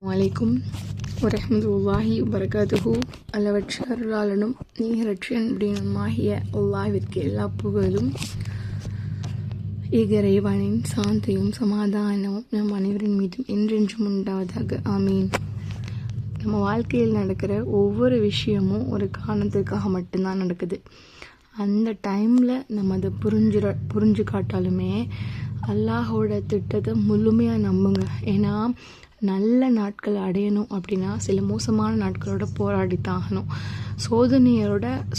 வலைக்கும் வரஹ்மத்துல்லாஹி வபரகாத்துஹு. அளவற்ற அருளாளனும் நீகரற்ற அன்புடையனுமாகிய அல்லாஹ்விற்கு எல்லா புகழும் இறைவனின் சாந்தியும் சமாதானமும் நம் அனைவரின் மீதும் என்றென்றும் உண்டாவதாக. ஆமீன். நம்ம வாழ்க்கையில் நடக்கிற ஒவ்வொரு விஷயமும் ஒரு காரணத்துக்காக மட்டும்தான் நடக்குது. அந்த டைமில் நம்ம அதை புரிஞ்சு காட்டாலுமே அல்லாஹோட திட்டத்தை முழுமையாக நம்புங்க. ஏன்னா நல்ல நாட்கள் அடையணும் அப்படின்னா சில மோசமான நாட்களோட போராடித்தான் ஆகணும்.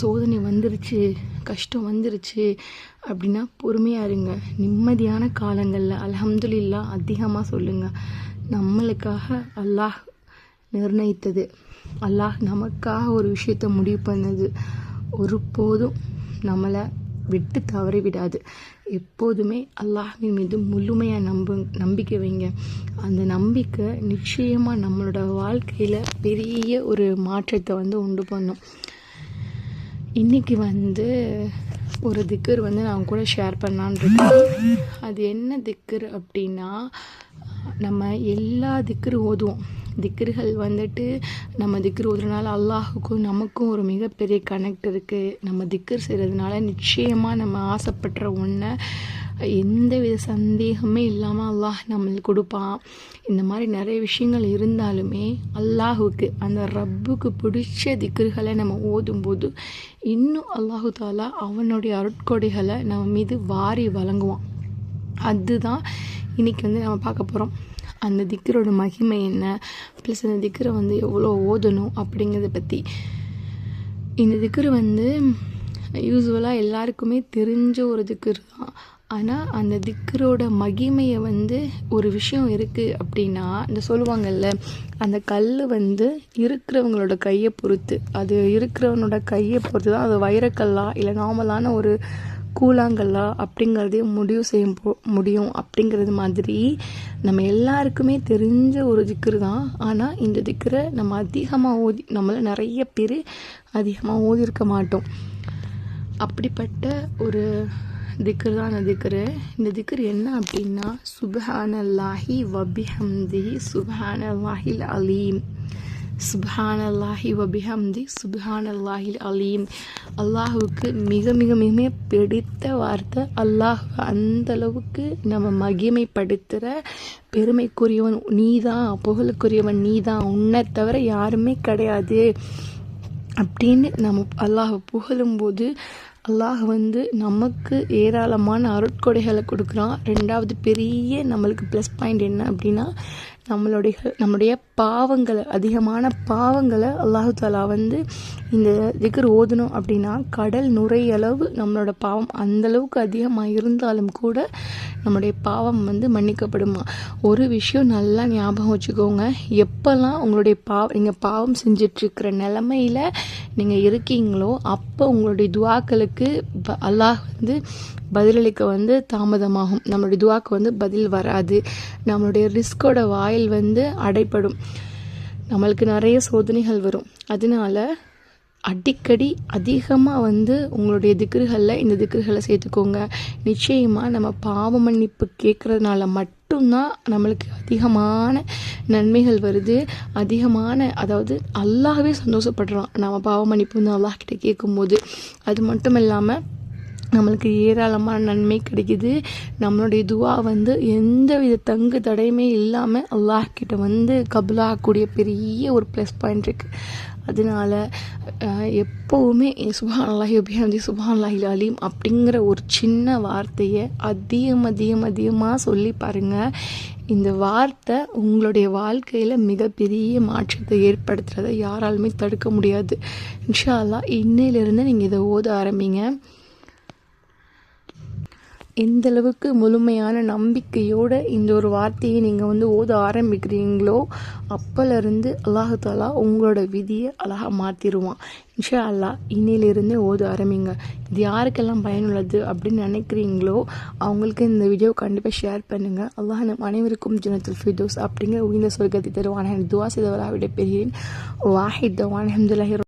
சோதனை வந்துருச்சு, கஷ்டம் வந்துருச்சு அப்படின்னா பொறுமையாக இருங்க. நிம்மதியான காலங்களில் அல்ஹம்துலில்லாஹ் அதிகமாக சொல்லுங்கள். நம்மளுக்காக அல்லாஹ் நிர்ணயித்தது, அல்லாஹ் நமக்காக ஒரு விஷயத்தை முடிவு பண்ணது ஒருபோதும் நம்மளை விட்டு தவறி விடாது. எப்போதுமே அல்லாஹ்வின் மீது முழுமையாக நம்பிக்கை வைங்க. அந்த நம்பிக்கை நிச்சயமாக நம்மளோட வாழ்க்கையில் பெரிய ஒரு மாற்றத்தை உண்டு பண்ணும். இன்றைக்கி ஒரு திக்கர் நான் கூட ஷேர் பண்ணலான்னு இருக்கேன். அது என்ன திக்கர் அப்படின்னா, நம்ம எல்லா திக்கரும் ஓதுவோம். திக்கர்கள் நம்ம திக்கர் ஓதுறதுனால அல்லாஹுக்கும் நமக்கும் ஒரு மிகப்பெரிய கனெக்ட் இருக்குது. நம்ம திக்கர் செய்கிறதுனால நிச்சயமாக நம்ம ஆசைப்படுற ஒன்றை எந்த வித சந்தேகமே இல்லாமல் அல்லாஹ் நம்மளுக்கு கொடுப்பான். இந்த மாதிரி நிறைய விஷயங்கள் இருந்தாலுமே அல்லாஹுக்கு, அந்த ரப்புக்கு பிடிச்ச திக்கர்களை நம்ம ஓதும்போது இன்னும் அல்லாஹு தாலா அவனுடைய அருட்கொடைகளை நம்ம மீது வாரி வழங்குவான். அதுதான் இன்றைக்கி நம்ம பார்க்க போகிறோம். அந்த திக்கரோட மகிமை என்ன, ப்ளஸ் அந்த திக்கரை எவ்வளோ ஓதணும் அப்படிங்கிறத பற்றி. இந்த திக்கர் யூஸ்வலாக எல்லாருக்குமே தெரிஞ்ச ஒரு திக்கர் தான். ஆனால் அந்த திக்கரோட மகிமையை ஒரு விஷயம் இருக்குது அப்படின்னா, இந்த சொல்லுவாங்கல்ல, அந்த கல் இருக்கிறவங்களோட கையை பொறுத்து, அது இருக்கிறவனோட கையை பொறுத்து தான் அது வைரக்கல்லா இல்லை நார்மலான ஒரு கூழாங்கல்லா அப்படிங்கிறதையும் முடிவு செய்ய முடியும். அப்படிங்கிறது மாதிரி நம்ம எல்லாருக்குமே தெரிஞ்ச ஒரு திக்கர் தான். ஆனால் இந்த திக்கரை நம்ம அதிகமாக நம்மள நிறைய பேர் அதிகமாக ஓதிருக்க மாட்டோம். அப்படிப்பட்ட ஒரு திக்கர் தான் அந்த திக்கரு. இந்த திக்கர் என்ன அப்படின்னா, சுப்ஹானல்லாஹி வபிஹம்திஹி சுப்ஹானல்லாஹில் அலீம், சுப்ஹானல்லாஹி வபிஹம்தி சுப்ஹானல்லாஹில் அலீம். அல்லாஹுக்கு மிக மிக மிக பிடித்த வார்த்தை. அல்லாஹ் அந்த அளவுக்கு நம்ம மகிமைப்படுத்துகிற பெருமைக்குரியவன் நீதான், புகழுக்குரியவன் நீதான், உன்னை தவிர யாருமே கிடையாது அப்படின்னு நம்ம அல்லாஹ் புகழும்போது அல்லாஹ் நமக்கு ஏராளமான அருட்கொடைகளை கொடுக்குறான். ரெண்டாவது பெரிய நம்மளுக்கு ப்ளஸ் பாயிண்ட் என்ன அப்படின்னா, நம்மளுடைய பாவங்களை, அதிகமான பாவங்களை அல்லாஹு தாலா இந்த திக்ர் ஓதணும் அப்படின்னா கடல் நுரையளவு நம்மளோட பாவம் அந்தளவுக்கு அதிகமாக இருந்தாலும் கூட நம்முடைய பாவம் மன்னிக்கப்படுமா. ஒரு விஷயம் நல்லா ஞாபகம் வச்சுக்கோங்க. எப்போல்லாம் உங்களுடைய நீங்கள் பாவம் செஞ்சிட்ருக்கிற நிலமையில் நீங்கள் அப்போ உங்களுடைய துவாக்களுக்கு அல்லாஹ் பதிலளிக்க தாமதமாகும். நம்மளுடைய துவாக்கு பதில் வராது. நம்மளுடைய ரிஸ்கோட வாயில் அடைப்படும். நம்மளுக்கு நிறைய சோதனைகள் வரும். அதனால அடிக்கடி அதிகமாக உங்களுடைய திக்ருகளில் இந்த திக்ருகளை சேர்த்துக்கோங்க. நிச்சயமாக நம்ம பாவ மன்னிப்பு கேட்குறதுனால மட்டும்தான் நம்மளுக்கு அதிகமான நன்மைகள் வருது. அதாவது அல்லாஹ்வே சந்தோஷப்படுறான் நம்ம பாவ மன்னிப்பு அல்லாஹ்கிட்ட கேட்கும்போது. அது மட்டும் இல்லாமல் நம்மளுக்கு ஏராளமான நன்மை கிடைக்குது. நம்மளுடைய துவா எந்த வித தங்கு தடையுமே இல்லாமல் அல்லாஹ்கிட்ட கபுலாகக்கூடிய பெரிய ஒரு ப்ளஸ் பாயிண்ட் இருக்குது. அதனால எப்போவுமே சுப்ஹானல்லாஹி வபிஹம்தி சுப்ஹானல்லாஹில் அலீம் அப்படிங்கிற ஒரு சின்ன வார்த்தையை அதிகமாக சொல்லி பாருங்கள். இந்த வார்த்தை உங்களுடைய வாழ்க்கையில் மிகப்பெரிய மாற்றத்தை ஏற்படுத்துறதை யாராலுமே தடுக்க முடியாது. இன்ஷா அல்லாஹ் இன்னையிலிருந்து நீங்கள் இதை ஓத ஆரம்பிங்க. எந்த அளவுக்கு முழுமையான நம்பிக்கையோடு இந்த ஒரு வார்த்தையை நீங்கள் ஓத ஆரம்பிக்கிறீங்களோ அப்போலேருந்து அல்லாஹு தாலா உங்களோட விதியை அழகாக மாற்றிடுவான். இன்ஷா அல்லாஹ் இன்னையிலிருந்தே ஓத ஆரம்பிங்க. இது யாருக்கெல்லாம் பயனுள்ளது அப்படின்னு நினைக்கிறீங்களோ அவங்களுக்கு இந்த வீடியோ கண்டிப்பாக ஷேர் பண்ணுங்கள். அல்லாஹ் நம் அனைவருக்கும் ஜன்னத்துல் ஃபிர்தௌஸ் அப்படிங்கிற உயர்ந்த சொர்க்கத்தை தருவான துவா செய்தவராக விட பெரியேன். வாஹித் தவான் அல்ஹம்துலில்லாஹி.